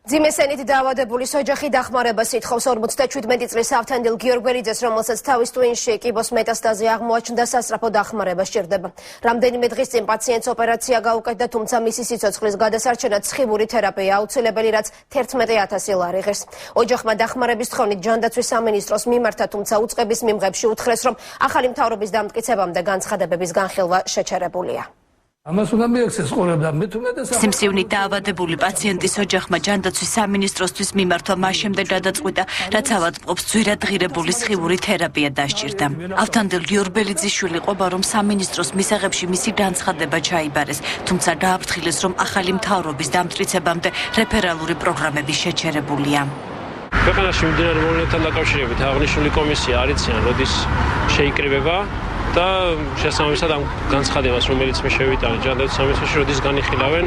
ძიმესენით დაავადებული ოჯახი დახმარებას ითხოვს 57 წლის ავთანდილ გიორგველიძეს, რომელსაც თავის ტვინში კიბოს მეტასტაზი აღმოაჩნდა, სასწრაფო დახმარება სჭირდება. რამდენიმე დღის წინ პაციენტს ოპერაცია გაუკეთდა, თუმცა მისი სიცოცხლის გადასარჩენად სხივური თერაპია აუცილებელი, რაც 11,000 ლარი ღირს. ოჯახმა დახმარების თხოვნით ჯანდაცვის სამინისტროს მიმართა, თუმცა უწყების მიმღებში უთხრეს, რომ ახალი მთავრობის დამტკიცებამდე განცხადებების განხილვა შეჩერებულია. სიმსივნით დაავადებული პაციენტის ოჯახმა ჯანდაცვის სამინისტროსთვის მიმართვა მას შემდეგ გადაწყვიტა, რაც ავადმყოფს ძვირადღირებული სხივური თერაპია დასჭირდა. ავთანდილ გიორგველიძის შვილი ყოფა, რომ სამინისტროს მისაღებში მისი განცხადება ჩაიბარეს, თუმცა დააფრთხილეს, რომ ახალი მთავრობის დამტკიცებამდე რეფერალური პროგრამები შეჩერებულია. ქვეყანაში მიმდინარე მოვლენებთან დაკავშირებით აღნიშნული კომისია არ იციან, როდის შეიკრიბება და შესაბამისად ამ განცხადებას, რომელიც მე შევიტანე ჯანდაცვის სამინისტროში, როდის განიხილავენ,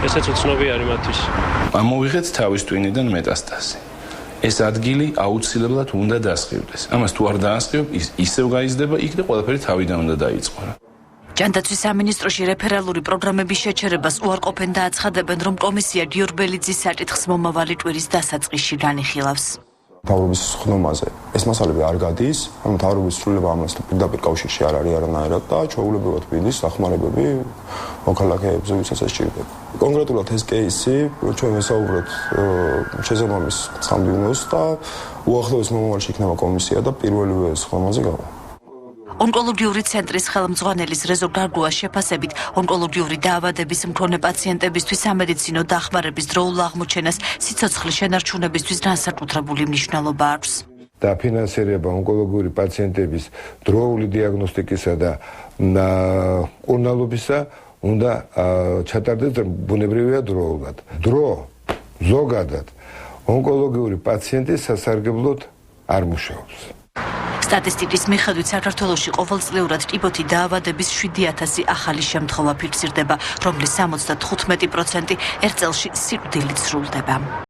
ესეც უცნობი არის მათთვის. ამოვიღეთ თავის ტვინიდან მეტასტაზი. ეს ადგილი აუცილებლად უნდა დასხივდეს. ამას თუ არ დაასხივებ, ისევ გაიზრდება იქ და ყველაფერი თავიდან უნდა დაიწყო. ჯანდაცვის სამინისტროში რეფერალური პროგრამების შეჩერებას უარყოფენ და აცხადებენ, რომ კომისია გიორგველიძის საკითხს მომავალი კვირის დასაწყისში განიხილავს. მთავრობის ხდომაზე ეს მასალები არ გადის, ანუ მთავრობის სრულება ამასთან პირდაპირ კავშირში არ არის არანაირად და ჩვეულებრივად მიდის დახმარებები მოქალაქეებზე, ვისაც ეს სჭირდება. კონკრეტულად ეს კეისი ჩვენ ვესაუბროთ შესაბამის სამდივნოს და უახლოეს მომავალში იქნება კომისია და პირველივე ხდომაზე გავა. ონკოლოგიური ცენტრის ხელმძღვანელის რეზო გარგუას შეფასებით, ონკოლოგიური დაავადების მქონე პაციენტებისთვის სამედიცინო დახმარების დროულ აღმოჩენას სიცოცხლის შენარჩუნებისთვის განსაკუთრებული მნიშვნელობა აქვს. დაფინანსირება ონკოლოგიური პაციენტების დროული დიაგნოსტიკისა და მკურნალობისა უნდა ჩატარდეს ბუნებრივია დროულად. დრო ზოგადად ონკოლოგიური პაციენტის სასარგებლოდ არ მუშაობს. სტატისტიკის მიხედვით საქართველოში ყოველწლიურად ტიპოთი დაავადების 7,000 ახალი შემთხვევა ფიქსირდება, რომლის 75% ერთ წელში სიკვდილით სრულდება.